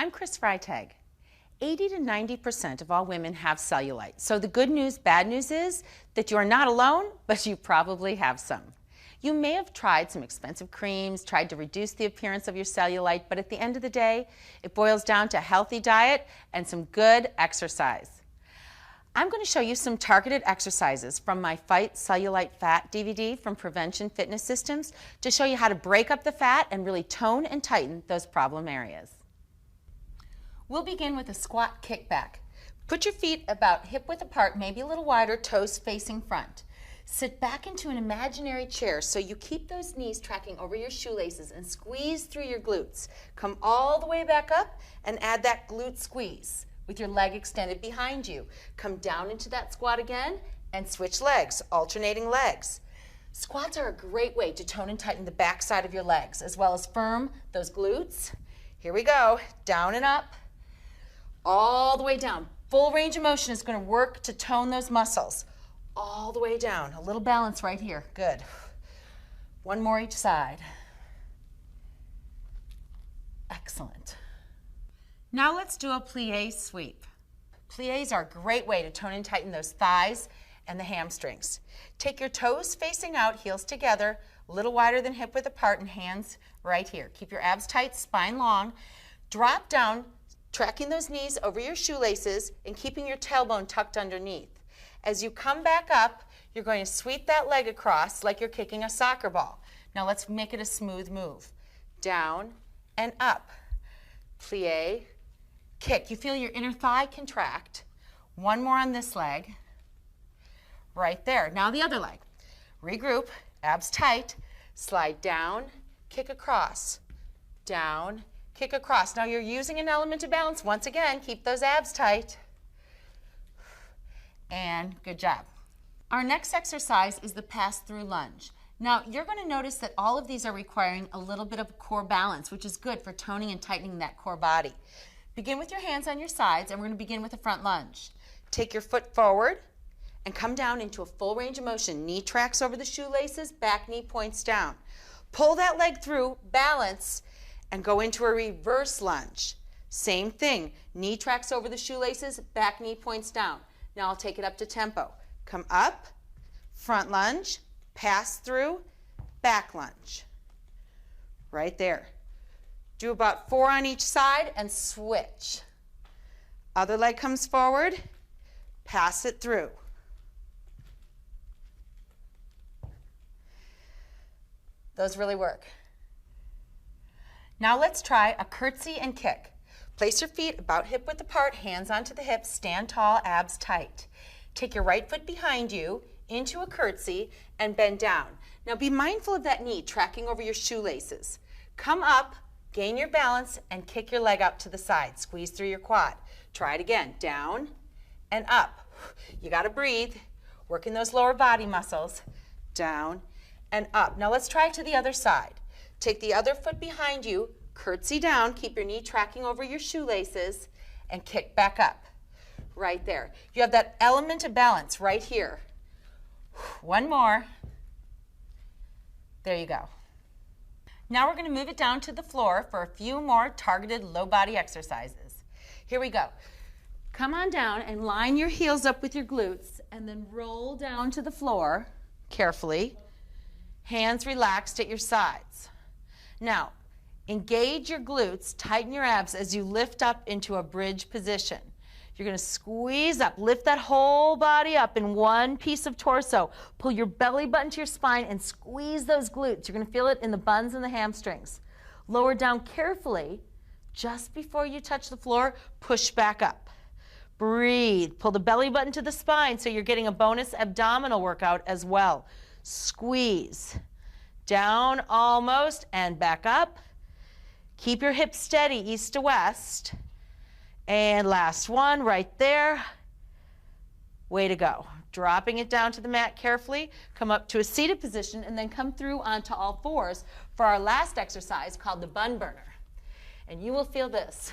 I'm Chris Freitag. 80 to 90% of all women have cellulite. So the good news, bad news is that you are not alone, but you probably have some. You may have tried some expensive creams, tried to reduce the appearance of your cellulite, but at the end of the day, it boils down to a healthy diet and some good exercise. I'm going to show you some targeted exercises from my Fight Cellulite Fat DVD from Prevention Fitness Systems to show you how to break up the fat and really tone and tighten those problem areas. We'll begin with a squat kickback. Put your feet about hip width apart, maybe a little wider, toes facing front. Sit back into an imaginary chair so you keep those knees tracking over your shoelaces and squeeze through your glutes. Come all the way back up and add that glute squeeze with your leg extended behind you. Come down into that squat again and switch legs, alternating legs. Squats are a great way to tone and tighten the back side of your legs as well as firm those glutes. Here we go, down and up. All the way down. Full range of motion is going to work to tone those muscles. All the way down. A little balance right here. Good. One more each side. Excellent. Now let's do a plie sweep. Plies are a great way to tone and tighten those thighs and the hamstrings. Take your toes facing out, heels together, a little wider than hip width apart, and hands right here. Keep your abs tight, spine long. Drop down, tracking those knees over your shoelaces and keeping your tailbone tucked underneath. As you come back up, you're going to sweep that leg across like you're kicking a soccer ball. Now let's make it a smooth move. Down and up. Plie, kick. You feel your inner thigh contract. One more on this leg. Right there. Now the other leg. Regroup, abs tight, slide down, kick across. Down, kick across. Now you're using an element of balance. Once again, keep those abs tight. And good job. Our next exercise is the pass-through lunge. Now you're going to notice that all of these are requiring a little bit of core balance, which is good for toning and tightening that core body. Begin with your hands on your sides, and we're going to begin with a front lunge. Take your foot forward and come down into a full range of motion. Knee tracks over the shoelaces, back knee points down. Pull that leg through, balance, and go into a reverse lunge. Same thing, knee tracks over the shoelaces, back knee points down. Now I'll take it up to tempo. Come up, front lunge, pass through, back lunge. Right there. Do about 4 on each side and switch. Other leg comes forward, pass it through. Those really work. Now let's try a curtsy and kick. Place your feet about hip width apart, hands onto the hips, stand tall, abs tight. Take your right foot behind you into a curtsy and bend down. Now be mindful of that knee tracking over your shoelaces. Come up, gain your balance, and kick your leg out to the side. Squeeze through your quad. Try it again. Down and up. You got to breathe. Working those lower body muscles. Down and up. Now let's try it to the other side. Take the other foot behind you, curtsy down, keep your knee tracking over your shoelaces, and kick back up. Right there. You have that element of balance right here. One more. There you go. Now we're going to move it down to the floor for a few more targeted low body exercises. Here we go. Come on down and line your heels up with your glutes and then roll down to the floor carefully. Hands relaxed at your sides. Now, engage your glutes, tighten your abs as you lift up into a bridge position. You're going to squeeze up, lift that whole body up in one piece of torso. Pull your belly button to your spine and squeeze those glutes. You're going to feel it in the buns and the hamstrings. Lower down carefully. Just before you touch the floor, push back up. Breathe. Pull the belly button to the spine so you're getting a bonus abdominal workout as well. Squeeze. Down almost and back up. Keep your hips steady east to west. And last one right there. Way to go. Dropping it down to the mat carefully. Come up to a seated position and then come through onto all fours for our last exercise called the bun burner. And you will feel this.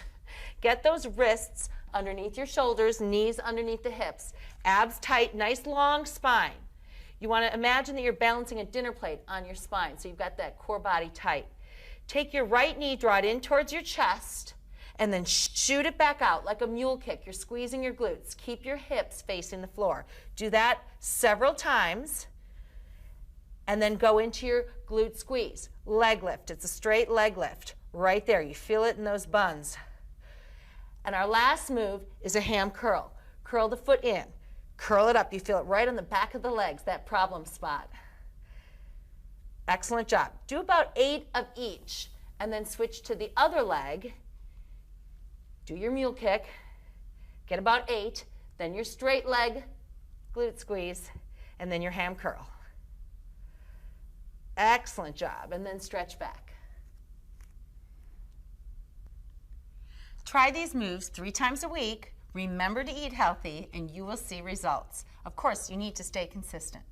Get those wrists underneath your shoulders, knees underneath the hips. Abs tight, nice long spine. You want to imagine that you're balancing a dinner plate on your spine, so you've got that core body tight. Take your right knee, draw it in towards your chest, and then shoot it back out like a mule kick. You're squeezing your glutes. Keep your hips facing the floor. Do that several times, and then go into your glute squeeze. Leg lift. It's a straight leg lift. Right there. You feel it in those buns. And our last move is a ham curl. Curl the foot in. Curl it up. You feel it right on the back of the legs, that problem spot. Excellent job. Do about 8 of each, and then switch to the other leg. Do your mule kick. Get about 8. Then your straight leg glute squeeze, and then your ham curl. Excellent job. And then stretch back. Try these moves 3 times a week. Remember to eat healthy, and you will see results. Of course, you need to stay consistent.